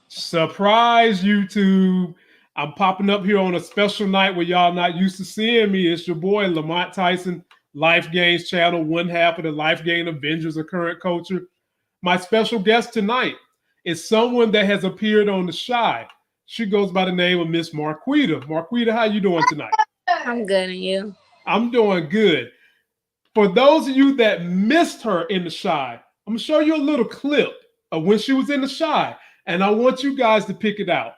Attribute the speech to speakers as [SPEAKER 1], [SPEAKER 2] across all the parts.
[SPEAKER 1] Surprise, YouTube. I'm popping up here on a special night where y'all not used to seeing me. It's your boy, Lamont Tyson, Life Gains channel, one half of the Life Gain Avengers of Current Culture. My special guest tonight is someone that has appeared on The Shy. She goes by the name of Miss Marquita. Marquita, how you doing tonight?
[SPEAKER 2] I'm good, and you?
[SPEAKER 1] I'm doing good. For those of you that missed her in The Shy, I'm going to show you a little clip of when she was in The Shy, and I want you guys to pick it out.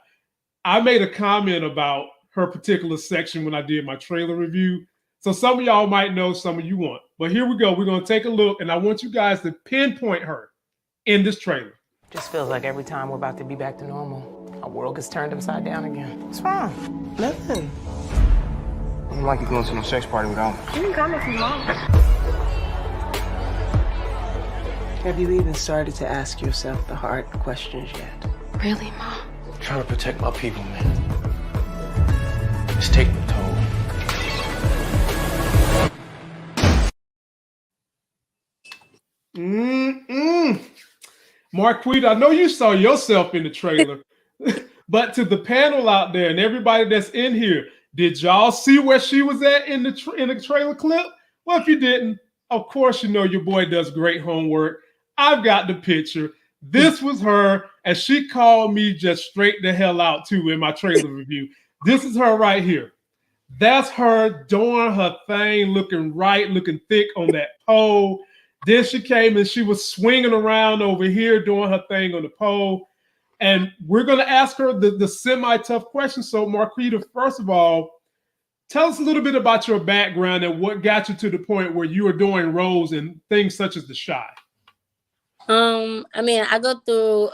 [SPEAKER 1] I made a comment about her particular section when I did my trailer review. So some of y'all might know, some of you won't. But here we go. We're going to take a look, and I want you guys to pinpoint her in this trailer.
[SPEAKER 3] Just feels like every time we're about to be back to normal, our world gets turned upside down again. What's wrong? Nothing.
[SPEAKER 4] I don't like you going to no sex party without me.
[SPEAKER 3] You can come if you want. Have you even started to ask yourself the hard questions yet?
[SPEAKER 2] Really, Mom?
[SPEAKER 4] I'm trying to protect my people, man. It's taking a toll.
[SPEAKER 1] Marquita, I know you saw yourself in the trailer, but to the panel out there and everybody that's in here, did y'all see where she was at in the trailer clip? Well, if you didn't, of course, you know your boy does great homework. I've got the picture. This was her, and she called me just straight the hell out too in my trailer review. This is her right here. That's her doing her thing, looking right, looking thick on that pole. Then she came and she was swinging around over here doing her thing on the pole. And we're going to ask her the semi-tough question. So, Marquita, first of all, tell us a little bit about your background and what got you to the point where you are doing roles in things such as The Shy.
[SPEAKER 2] I mean, I go through,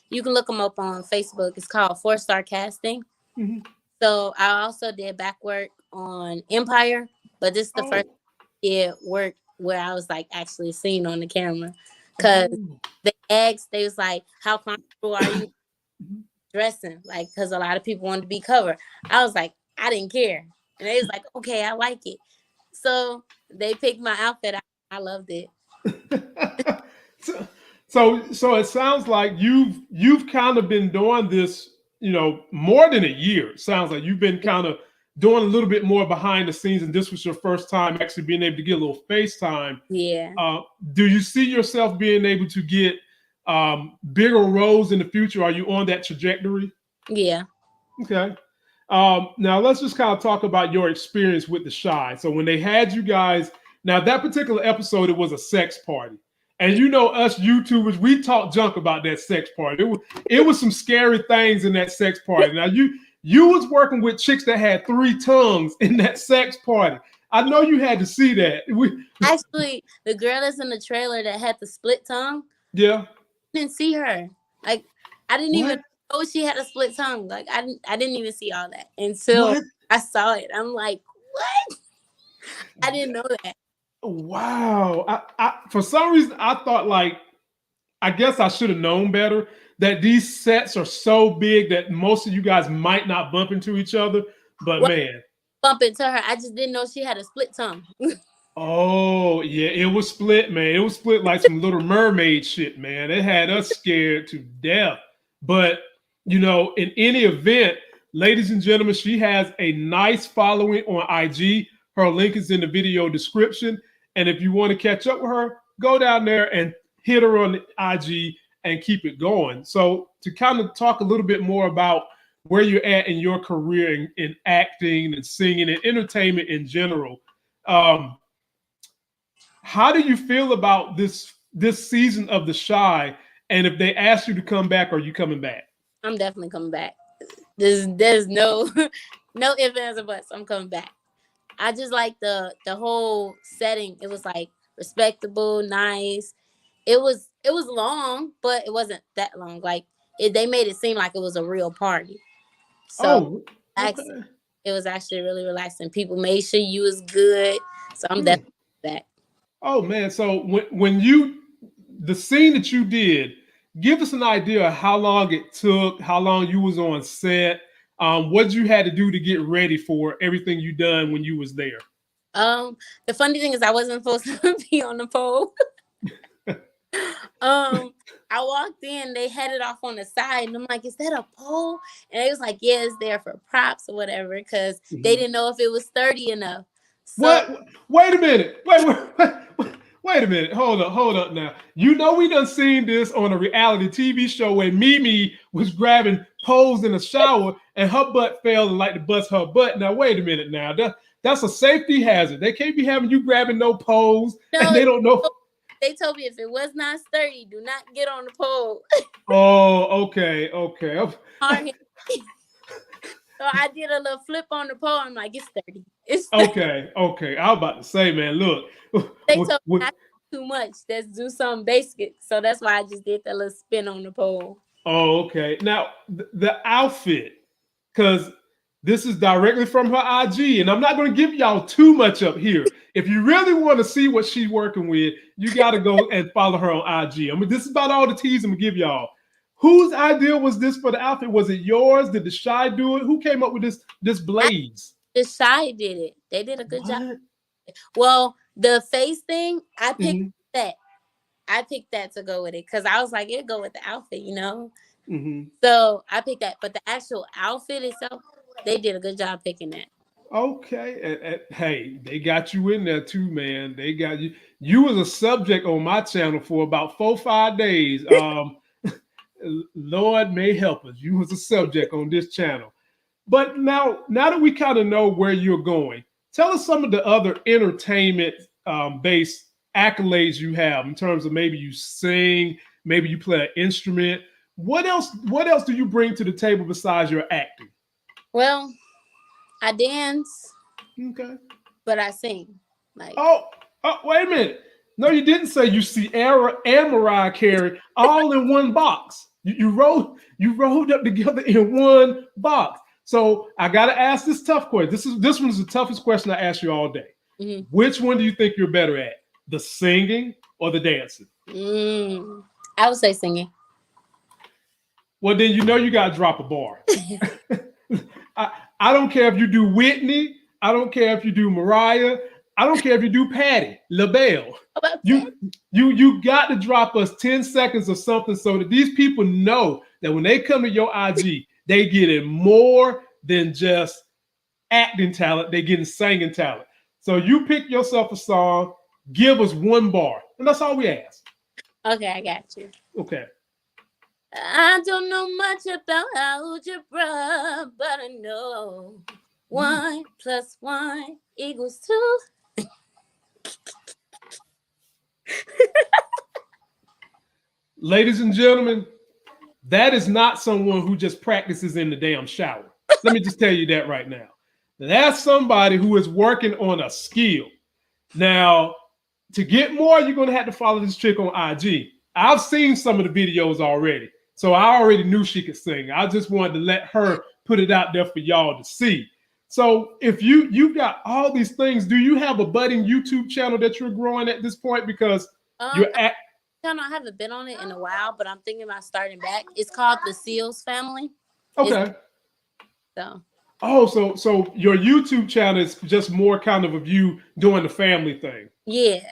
[SPEAKER 2] you can look them up on Facebook. It's called 4-Star Casting.
[SPEAKER 1] Mm-hmm.
[SPEAKER 2] So I also did back work on Empire, but this is the first work where I was like actually seen on the camera. Because they asked, they was like, how comfortable are you dressing? Like, because a lot of people wanted to be covered. I was like, I didn't care. And they was like, okay, I like it. So they picked my outfit. I loved it.
[SPEAKER 1] So it sounds like you've kind of been doing this, more than a year. It sounds like you've been kind of doing a little bit more behind the scenes, and this was your first time actually being able to get a little FaceTime.
[SPEAKER 2] Yeah.
[SPEAKER 1] Do you see yourself being able to get bigger roles in the future? Are you on that trajectory?
[SPEAKER 2] Yeah.
[SPEAKER 1] Okay. Now let's just kind of talk about your experience with The Shy. So when they had you guys, now that particular episode, it was a sex party. And you know us YouTubers, we talk junk about that sex party. It was some scary things in that sex party. Now you was working with chicks that had 3 tongues in that sex party. I know you had to see that.
[SPEAKER 2] Actually, the girl that's in the trailer that had the split tongue.
[SPEAKER 1] Yeah.
[SPEAKER 2] I didn't see her. Like, I didn't even know she had a split tongue. Like, I didn't even see all that until I saw it. I'm like, what? I didn't know that.
[SPEAKER 1] Wow. I for some reason I thought, like, I guess I should have known better, that these sets are so big that most of you guys might not bump into each other. But man,
[SPEAKER 2] bump into her. I just didn't know she had a split tongue.
[SPEAKER 1] Oh yeah, it was split, man. It was split like some Little Mermaid shit, man. It had us scared to death. But in any event, ladies and gentlemen, she has a nice following on IG. Her link is in the video description. And if you want to catch up with her, go down there and hit her on the IG and keep it going. So to kind of talk a little bit more about where you're at in your career in acting and singing and entertainment in general, how do you feel about this season of The Shy? And if they ask you to come back, are you coming back?
[SPEAKER 2] I'm definitely coming back. There's no ifs, ands, or buts. I'm coming back. I just like the whole setting. It was like respectable, nice. It was long, but it wasn't that long. Like they made it seem like it was a real party. So it was actually really relaxing. People made sure you was good. So I'm definitely back.
[SPEAKER 1] Oh man. So when the scene that you did, give us an idea of how long it took, how long you was on set, what you had to do to get ready for everything you done when you was there.
[SPEAKER 2] The funny thing is I wasn't supposed to be on the pole. I walked in, they had it off on the side, and I'm like, is that a pole? And they was like, yeah, it's there for props or whatever, because they didn't know if it was sturdy enough. So,
[SPEAKER 1] what? Wait a minute. Wait a minute. Hold up now. You know we done seen this on a reality TV show where Mimi was grabbing poles in the shower and her butt fell and like to bust her butt. Now, wait a minute now. That's a safety hazard. They can't be having you grabbing no poles and they don't know.
[SPEAKER 2] They told me if it was not sturdy, do not get on the pole.
[SPEAKER 1] Oh, okay.
[SPEAKER 2] Hard hit. So I did a little flip on the pole. I'm like, it's sturdy. It's sturdy.
[SPEAKER 1] Okay. I was about to say, man, look.
[SPEAKER 2] They told me not too much. Let's do something basic. So that's why I just did that little spin on the pole.
[SPEAKER 1] Oh, okay. Now, the outfit, because this is directly from her IG, and I'm not going to give y'all too much up here. If you really want to see what she's working with, you got to go and follow her on IG. I mean, this is about all the teas I'm going to give y'all. Whose idea was this for the outfit? Was it yours? Did the Shy do it? Who came up with this blaze?
[SPEAKER 2] The Shy did it. They did a good job. Well, the face thing, I picked that. I picked that to go with it because I was like, it'd go with the outfit, you know? So I picked that. But the actual outfit itself, they did a good job picking that.
[SPEAKER 1] Okay. Hey, they got you in there too, man. They got you. You was a subject on my channel for about 4 or 5 days. Lord may help us. You was a subject on this channel. But now that we kind of know where you're going, tell us some of the other entertainment based accolades you have in terms of maybe you sing, maybe you play an instrument. What else do you bring to the table besides your acting?
[SPEAKER 2] Well, I dance.
[SPEAKER 1] Okay.
[SPEAKER 2] But I sing. Like,
[SPEAKER 1] oh, wait a minute. No, you didn't say you see Sierra and Mariah Carey all in one box. You rolled up together in one box. So I gotta ask this tough question. This one's the toughest question I ask you all day. Which one do you think you're better at? The singing or the dancing?
[SPEAKER 2] I would say singing.
[SPEAKER 1] Well, then you know you gotta drop a bar. I don't care if you do Whitney. I don't care if you do Mariah. I don't care if you do Patti LaBelle. You got to drop us 10 seconds or something so that these people know that when they come to your IG, they get it more than just acting talent. They getting singing talent. So you pick yourself a song, give us one bar, and that's all we ask.
[SPEAKER 2] Okay, I got you.
[SPEAKER 1] Okay.
[SPEAKER 2] I don't know much about algebra, but I know 1 + 1 = 2.
[SPEAKER 1] Ladies and gentlemen, that is not someone who just practices in the damn shower. Let me just tell you that right now. That's somebody who is working on a skill. Now, to get more, you're going to have to follow this chick on IG. I've seen some of the videos already, so I already knew she could sing. I just wanted to let her put it out there for y'all to see. So if you got all these things, do you have a budding YouTube channel that you're growing at this point? Because you're at...
[SPEAKER 2] I haven't been on it in a while, but I'm thinking about starting back. It's called The Seals Family.
[SPEAKER 1] Okay. So your YouTube channel is just more kind of you doing the family thing.
[SPEAKER 2] Yeah.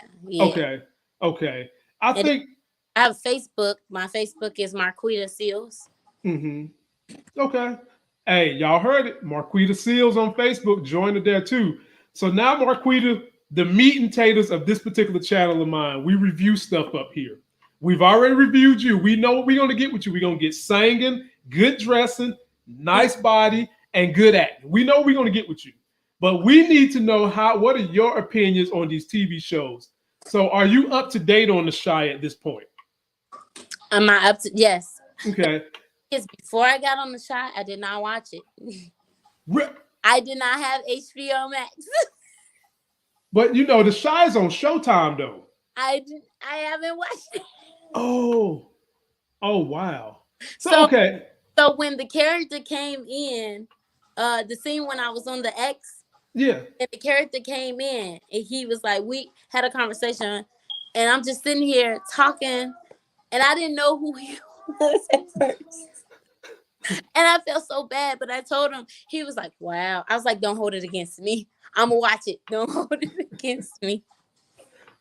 [SPEAKER 1] Okay. I think
[SPEAKER 2] I have Facebook. My Facebook is Marquita Seals.
[SPEAKER 1] Okay. Hey, y'all heard it. Marquita Seals on Facebook. Join it there too. So now, Marquita, the meat and taters of this particular channel of mine, we review stuff up here. We've already reviewed you. We know what we're going to get with you. We're going to get singing, good dressing, nice body, and good acting. We know we're going to get with you. But we need to know what are your opinions on these TV shows? So are you up to date on The Shy at this point?
[SPEAKER 2] Am I up to? Yes.
[SPEAKER 1] Okay.
[SPEAKER 2] Because before I got on The Shy, I did not watch it. I did not have HBO Max.
[SPEAKER 1] But you know, The Shy is on Showtime though.
[SPEAKER 2] I haven't watched it.
[SPEAKER 1] Oh wow. So okay.
[SPEAKER 2] So when the character came in, the scene when I was on the X, and the character came in and he was like, we had a conversation, and I'm just sitting here talking, and I didn't know who he was at first. And I felt so bad, but I told him, he was like, wow. I was like, don't hold it against me. I'm gonna watch it. Don't hold it against me.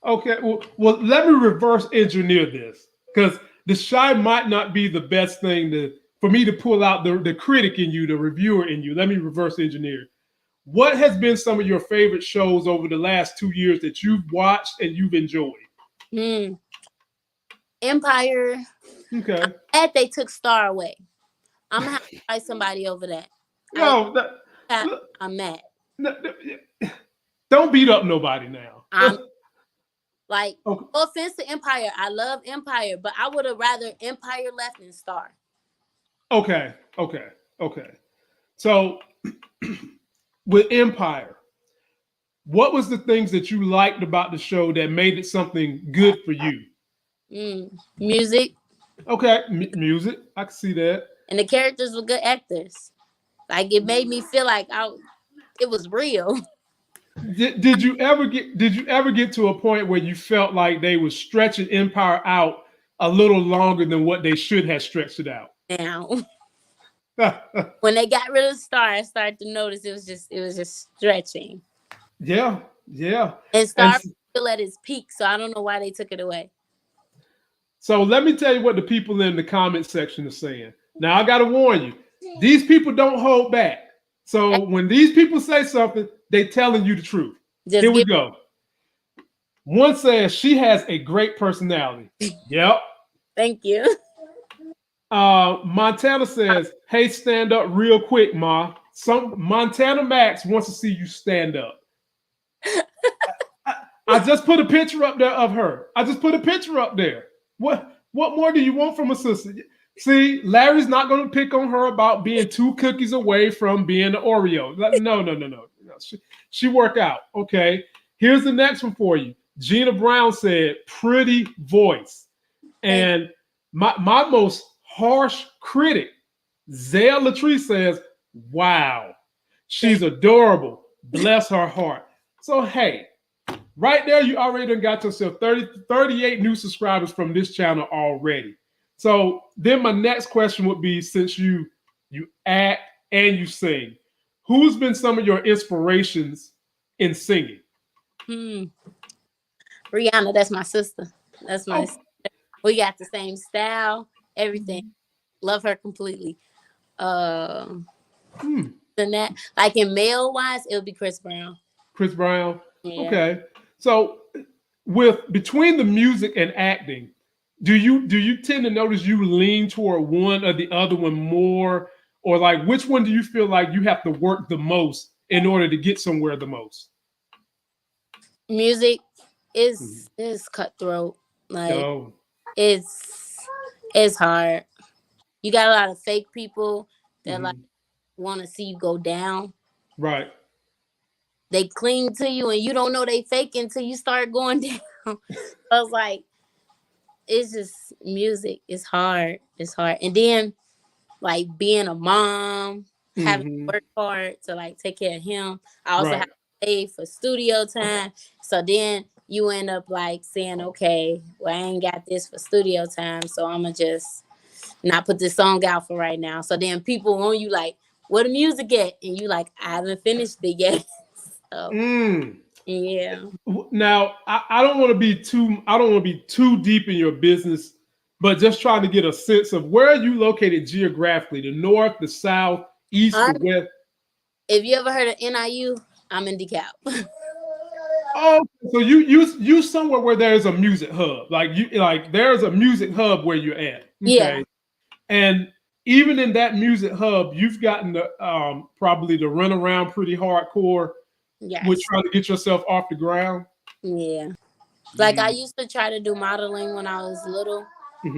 [SPEAKER 1] Okay, well, let me reverse engineer this, because the shy might not be the best thing for me to pull out the critic in you, the reviewer in you. Let me reverse engineer. What has been some of your favorite shows over the last 2 years that you've watched and you've enjoyed?
[SPEAKER 2] Empire.
[SPEAKER 1] Okay.
[SPEAKER 2] I'm glad they took Star away. I'm gonna have to fight somebody over that.
[SPEAKER 1] No,
[SPEAKER 2] I'm mad.
[SPEAKER 1] Don't beat up nobody now.
[SPEAKER 2] Like, okay. No offense to Empire. I love Empire, but I would have rather Empire left than Star.
[SPEAKER 1] Okay. So with Empire, what was the things that you liked about the show that made it something good for you?
[SPEAKER 2] Music.
[SPEAKER 1] Okay, music. I can see that.
[SPEAKER 2] And the characters were good actors. Like, it made me feel like it was real.
[SPEAKER 1] Did you ever get to a point where you felt like they were stretching Empire out a little longer than what they should have stretched it out?
[SPEAKER 2] Now, when they got rid of Star, I started to notice it was just stretching.
[SPEAKER 1] Yeah.
[SPEAKER 2] And Star was still at its peak, so I don't know why they took it away.
[SPEAKER 1] So let me tell you what the people in the comment section are saying. Now I gotta warn you, these people don't hold back. So when these people say something, they telling you the truth. Here we go. One says she has a great personality. Yep.
[SPEAKER 2] Thank you.
[SPEAKER 1] Montana says, hey, stand up real quick, Ma. Montana Max wants to see you stand up. I just put a picture up there of her. What more do you want from a sister? See, Larry's not going to pick on her about being 2 cookies away from being an Oreo. No. She work out. Okay. Here's the next one for you. Gina Brown said, pretty voice. And my most harsh critic, Zaya Latrice, says, wow, she's adorable. Bless her heart. So, hey, right there, you already done got yourself 38 new subscribers from this channel already. So then my next question would be, since you act and you sing, who's been some of your inspirations in singing?
[SPEAKER 2] Rihanna, that's my sister. That's my sister. We got the same style, everything. Love her completely. Than that, like in male wise, it would be Chris Brown.
[SPEAKER 1] Chris Brown.
[SPEAKER 2] Yeah.
[SPEAKER 1] Okay. So between the music and acting, do you tend to notice you lean toward one or the other one more, or like which one do you feel like you have to work the most in order to get somewhere the most?
[SPEAKER 2] Music is cutthroat. Like it's hard. You got a lot of fake people that like want to see you go down.
[SPEAKER 1] Right.
[SPEAKER 2] They cling to you and you don't know they fake until you start going down. I was like, it's just music. It's hard. And then like being a mom, having to work hard to like take care of him. I also have to pay for studio time. So then you end up like saying, okay, well, I ain't got this for studio time, so I'm gonna just not put this song out for right now. So then people on you like, where the music at? And you like, I haven't finished it yet. So, yeah.
[SPEAKER 1] Now I don't want to be too deep in your business, but just trying to get a sense of where are you located geographically, the north, the south, east, the west.
[SPEAKER 2] If you ever heard of NIU, I'm in DeKalb.
[SPEAKER 1] Oh, so you somewhere where there's a music hub, like there's a music hub where you're at. Okay?
[SPEAKER 2] Yeah.
[SPEAKER 1] And even in that music hub, you've gotten the probably to run around pretty hardcore.
[SPEAKER 2] Yes.
[SPEAKER 1] With trying to get yourself off the ground.
[SPEAKER 2] Yeah. Like I used to try to do modeling when I was little,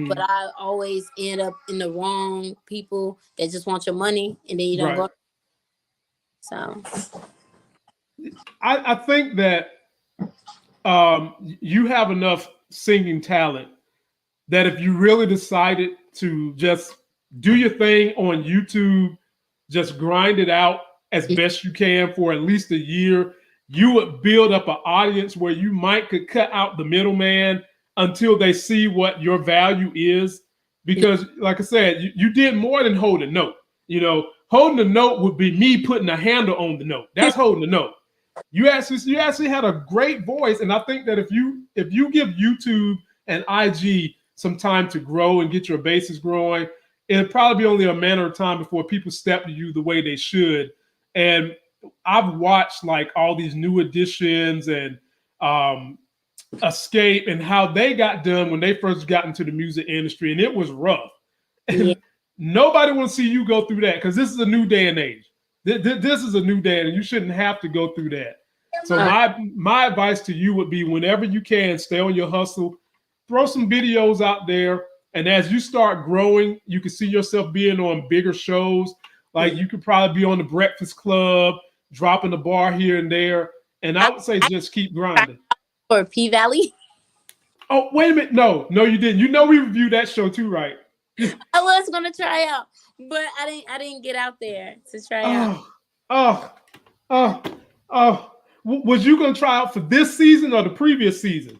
[SPEAKER 2] but I always end up in the wrong people that just want your money and then you don't go. So
[SPEAKER 1] I think that you have enough singing talent that if you really decided to just do your thing on YouTube, just grind it out as best you can for at least a year, you would build up an audience where you could cut out the middleman until they see what your value is. Because like I said, you did more than hold a note. You know, holding a note would be me putting a handle on the note. That's holding a note. You actually had a great voice. And I think that if you give YouTube and IG some time to grow and get your bases growing. It'll probably be only a matter of time before people step to you the way they should. And I've watched like all these new additions and Escape and how they got done when they first got into the music industry, and it was rough.
[SPEAKER 2] Yeah.
[SPEAKER 1] And nobody want to see you go through that because this is a new day and age. This is a new day, and you shouldn't have to go through that. So my advice to you would be, whenever you can, stay on your hustle, throw some videos out there, and as you start growing, you can see yourself being on bigger shows. Like you could probably be on the Breakfast Club, dropping the bar here and there. And I would say just keep grinding.
[SPEAKER 2] For P-Valley?
[SPEAKER 1] Oh, wait a minute. No, you didn't. You know we reviewed that show too, right?
[SPEAKER 2] I was gonna try out, but I didn't get out there to try out.
[SPEAKER 1] Was you gonna try out for this season or the previous season?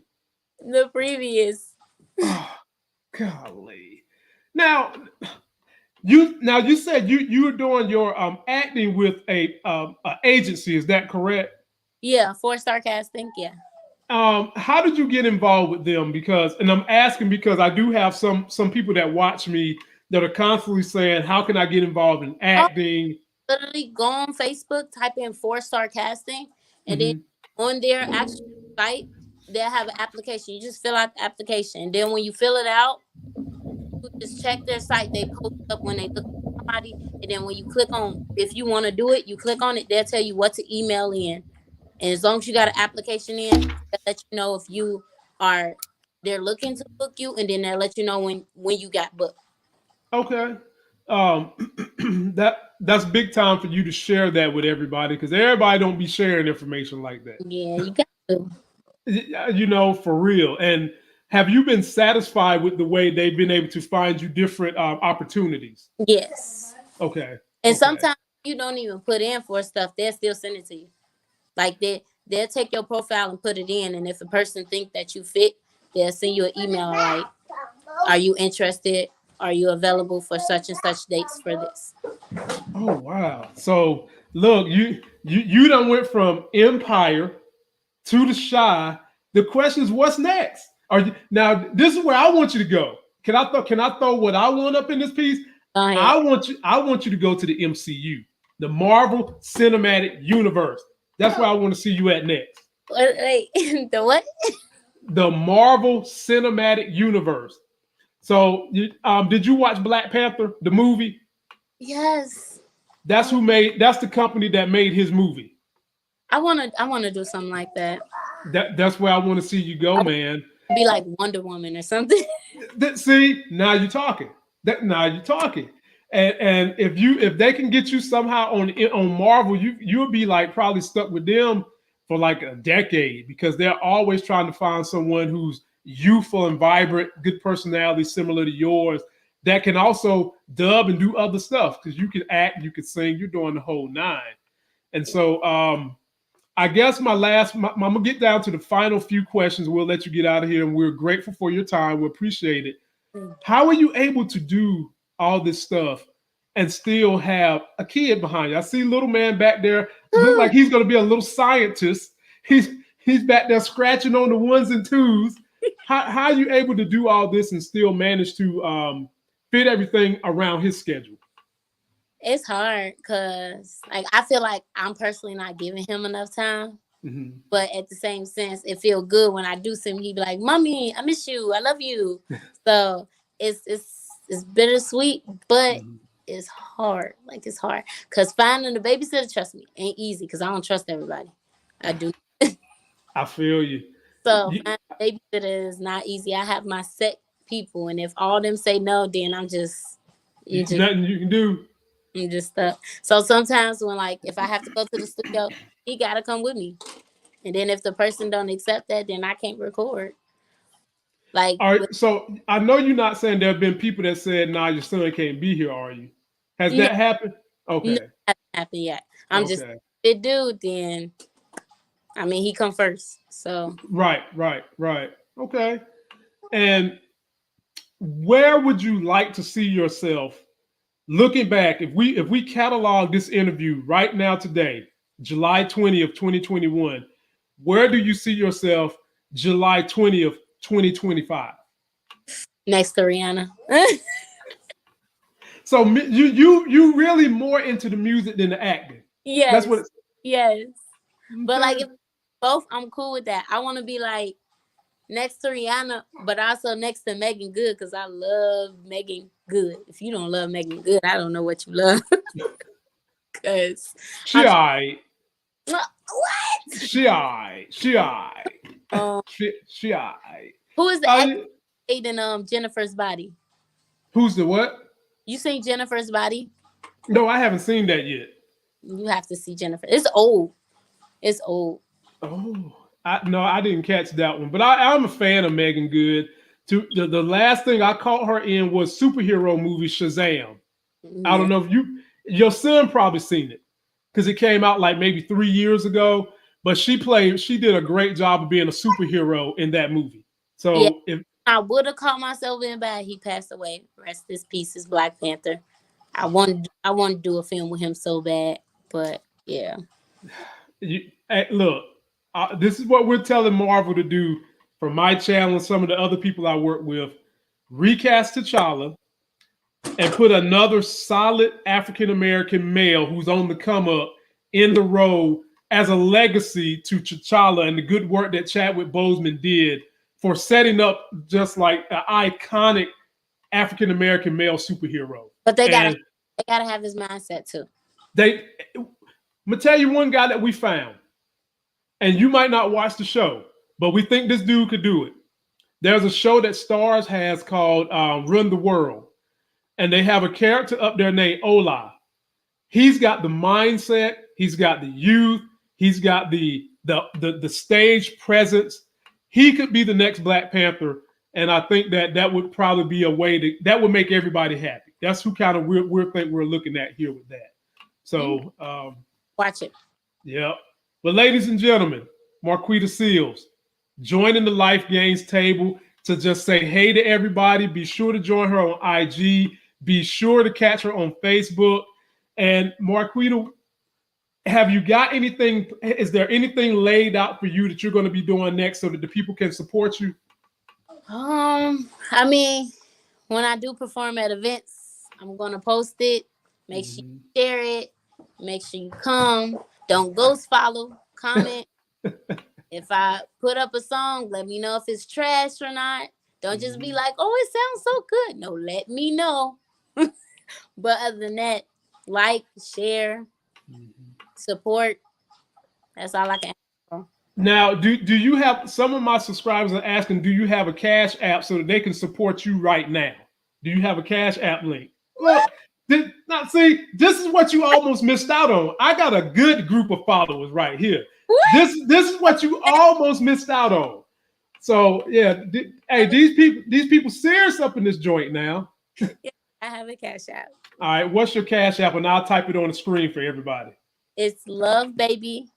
[SPEAKER 2] The previous.
[SPEAKER 1] Oh, golly. Now you said you were doing your acting with a agency. Is that correct?
[SPEAKER 2] Yeah, 4-star casting. Yeah.
[SPEAKER 1] How did you get involved with them? And I'm asking because I do have some people that watch me that are constantly saying, how can I get involved in acting?
[SPEAKER 2] Literally go on Facebook, type in 4-star casting, and then on their actual site, they'll have an application. You just fill out the application. And then when you fill it out, you just check their site. They post up when they look for somebody. And then when you click on, if you want to do it, you click on it, they'll tell you what to email in. And as long as you got an application in, they'll let you know if they're looking to book you, and then they'll let you know when you got booked.
[SPEAKER 1] Okay. That's big time for you to share that with everybody, because everybody don't be sharing information like that.
[SPEAKER 2] Yeah, you got to.
[SPEAKER 1] You know, for real. And have you been satisfied with the way they've been able to find you different opportunities?
[SPEAKER 2] Yes.
[SPEAKER 1] Okay.
[SPEAKER 2] And sometimes you don't even put in for stuff, they'll still send it to you. Like they'll take your profile and put it in, and if a person think that you fit, they'll send you an email like, "Are you interested? Are you available for such and such dates for this?"
[SPEAKER 1] Oh wow! So look, you done went from Empire to the Chi. The question is, what's next? Now? This is where I want you to go. Can I throw what I want up in this piece? I want you to go to the MCU, the Marvel Cinematic Universe. That's where I want to see you at next.
[SPEAKER 2] Wait, the what?
[SPEAKER 1] The Marvel Cinematic Universe. So, did you watch Black Panther, the movie?
[SPEAKER 2] Yes.
[SPEAKER 1] That's the company that made his movie.
[SPEAKER 2] I wanna do something like that.
[SPEAKER 1] That's where I want to see you go, man.
[SPEAKER 2] Be like Wonder Woman or something.
[SPEAKER 1] See, now you're talking. And if they can get you somehow on Marvel, you'll be like probably stuck with them for like a decade, because they're always trying to find someone who's youthful and vibrant, good personality, similar to yours, that can also dub and do other stuff, because you can act, you can sing, you're doing the whole nine. And so I guess I'm gonna get down to the final few questions. We'll let you get out of here, and we're grateful for your time. We appreciate it. How are you able to do all this stuff and still have a kid behind you? I see little man back there, look like he's gonna be a little scientist. He's back there scratching on the ones and twos. How are you able to do all this and still manage to fit everything around his schedule?
[SPEAKER 2] It's hard because I feel like I'm personally not giving him enough time. Mm-hmm. But at the same sense, it feels good when I do see him. He be like, "Mommy, I miss you. I love you." So it's bittersweet, but it's hard. It's hard because finding a babysitter, trust me, ain't easy, because I don't trust everybody. I do.
[SPEAKER 1] I feel you.
[SPEAKER 2] So finding a babysitter is not easy. I have my set people, and if all of them say no, then I'm just
[SPEAKER 1] nothing you can do.
[SPEAKER 2] I'm just stuck. So sometimes when if I have to go to the studio, he gotta come with me. And then if the person don't accept that, then I can't record. All
[SPEAKER 1] right, so I know you're not saying there have been people that said, "Nah, your son can't be here," are you? Has that happened? Okay.
[SPEAKER 2] No, it hasn't happened yet. I'm just big dude, then he come first. So
[SPEAKER 1] Right. Okay. And where would you like to see yourself looking back? If we catalog this interview right now today, July 20th, 2021, where do you see yourself July 20th, 2025?
[SPEAKER 2] Next to Rihanna.
[SPEAKER 1] So you really more into the music than the acting.
[SPEAKER 2] Yes.
[SPEAKER 1] That's what.
[SPEAKER 2] Yes. But like,
[SPEAKER 1] Okay.
[SPEAKER 2] if both, I'm cool with that. I want to be like next to Rihanna, but also next to Megan Good, because I love Megan Good. If you don't love Megan Good, I don't know what you love. Because
[SPEAKER 1] She alright.
[SPEAKER 2] what?
[SPEAKER 1] She alright. She alright.
[SPEAKER 2] Um,
[SPEAKER 1] She alright.
[SPEAKER 2] who is the actor in Jennifer's Body?
[SPEAKER 1] Who's the what?
[SPEAKER 2] You seen Jennifer's Body?
[SPEAKER 1] No, I haven't seen that yet.
[SPEAKER 2] You have to see Jennifer. It's old. It's old.
[SPEAKER 1] Oh, I didn't catch that one. But I'm a fan of Megan Good. The last thing I caught her in was superhero movie Shazam.
[SPEAKER 2] Yeah.
[SPEAKER 1] I don't know if your son probably seen it because it came out like maybe 3 years ago. But she did a great job of being a superhero in that movie. So
[SPEAKER 2] yeah.
[SPEAKER 1] if
[SPEAKER 2] I would have caught myself in bad, he passed away. Rest his peace is Black Panther. I want to do a film with him so bad, but yeah.
[SPEAKER 1] Hey, look, this is what we're telling Marvel to do for my channel and some of the other people I work with. Recast T'Challa and put another solid African-American male who's on the come up in the role as a legacy to T'Challa and the good work that Chadwick Boseman did for setting up just like an iconic African-American male superhero.
[SPEAKER 2] But they gotta have this mindset too.
[SPEAKER 1] I'm gonna tell you one guy that we found, and you might not watch the show, but we think this dude could do it. There's a show that Starz has called Run the World, and they have a character up there named Ola. He's got the mindset, he's got the youth, he's got the stage presence. He could be the next Black Panther, and I think that would probably be a way that would make everybody happy. That's who kind of we think we're looking at here with that. So
[SPEAKER 2] watch it.
[SPEAKER 1] Yeah. But ladies and gentlemen, Marquita Seals joining the Life Gains table to just say hey to everybody. Be sure to join her on IG. Be sure to catch her on Facebook. And Marquita, have you got anything? Is there anything laid out for you that you're going to be doing next so that the people can support you?
[SPEAKER 2] I mean, when I do perform at events, I'm gonna post it. Make sure you share it. Make sure you come. Don't ghost follow. Comment. If I put up a song, let me know if it's trash or not. Don't just be like, "Oh, it sounds so good." No, let me know. But other than that, like, share, support. That's all I can ask for.
[SPEAKER 1] Now, do you have, some of my subscribers are asking, do you have a Cash App so that they can support you right now? Do you have a Cash App link? Look, see, this is what you almost missed out on. I got a good group of followers right here. This is what you almost missed out on. So yeah, hey, these people serious up in this joint now.
[SPEAKER 2] Yeah, I have a Cash App.
[SPEAKER 1] All right, what's your Cash App? And I'll type it on the screen for everybody.
[SPEAKER 2] It's Love Baby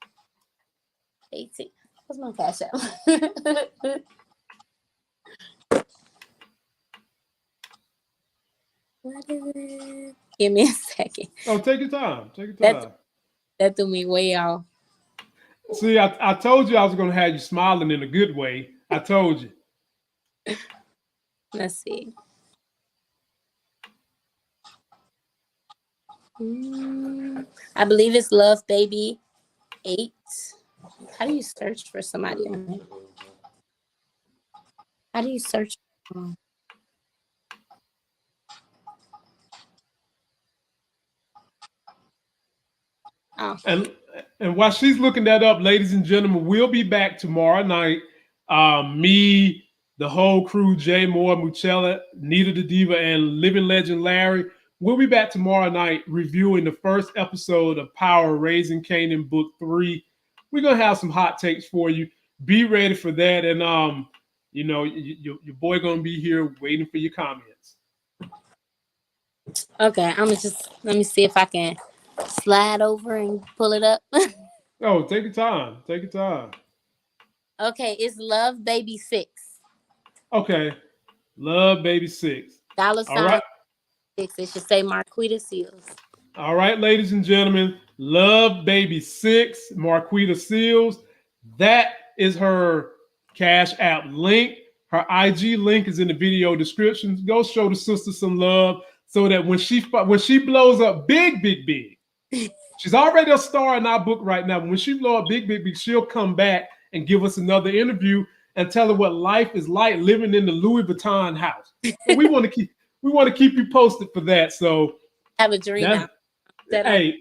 [SPEAKER 2] 18. What's my Cash App? What is it? Give me a second.
[SPEAKER 1] Oh, take your time. Take your time.
[SPEAKER 2] That threw me way off.
[SPEAKER 1] See, I told you I was going to have you smiling in a good way. I told you.
[SPEAKER 2] Let's see. I believe it's Love Baby 8. How do you search for somebody on there? How do you search? Oh.
[SPEAKER 1] And while she's looking that up, ladies and gentlemen, we'll be back tomorrow night. Me, the whole crew, Jay Moore, Muchella, Nita the Diva, and Living Legend Larry. We'll be back tomorrow night reviewing the first episode of Power Raising Canaan Book 3. We're going to have some hot takes for you. Be ready for that. And, you know, your boy going to be here waiting for your comments.
[SPEAKER 2] Okay, I'm going to just, let me see if I can slide over and pull it up.
[SPEAKER 1] Oh, take your time. Take your time.
[SPEAKER 2] Okay, it's Love Baby 6.
[SPEAKER 1] Okay. Love Baby 6. $6.
[SPEAKER 2] All right. It should say Marquita Seals.
[SPEAKER 1] All right, ladies and gentlemen, Love Baby 6, Marquita Seals. That is her Cash App link. Her IG link is in the video description. Go show the sister some love so that when she blows up big, she's already a star in our book right now. When she blow up big, she'll come back and give us another interview and tell her what life is like living in the Louis Vuitton house. And we want to keep you posted for that. So
[SPEAKER 2] I have a dream now.
[SPEAKER 1] Hey,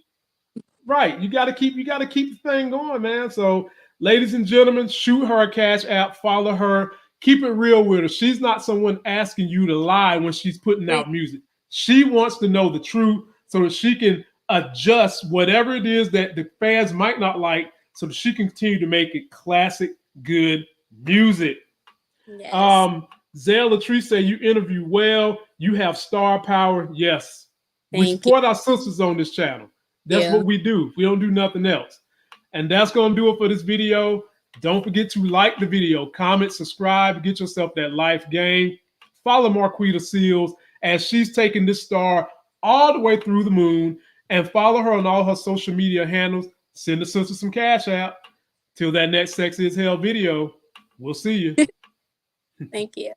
[SPEAKER 1] right. You gotta keep the thing going, man. So ladies and gentlemen, shoot her a Cash App, follow her, keep it real with her. She's not someone asking you to lie when she's putting out music. She wants to know the truth so that she can adjust whatever it is that the fans might not like so that she can continue to make it classic, good music.
[SPEAKER 2] Yes.
[SPEAKER 1] Zell Latrice say you interview well, you have star power. Yes. We support our sisters on this channel. That's what we do. We don't do nothing else. And that's going to do it for this video. Don't forget to like the video, comment, subscribe, get yourself that life game. Follow Marquita Seals as she's taking this star all the way through the moon, and follow her on all her social media handles. Send the sister some cash out. Till that next Sexy as Hell video, we'll see you.
[SPEAKER 2] Thank you.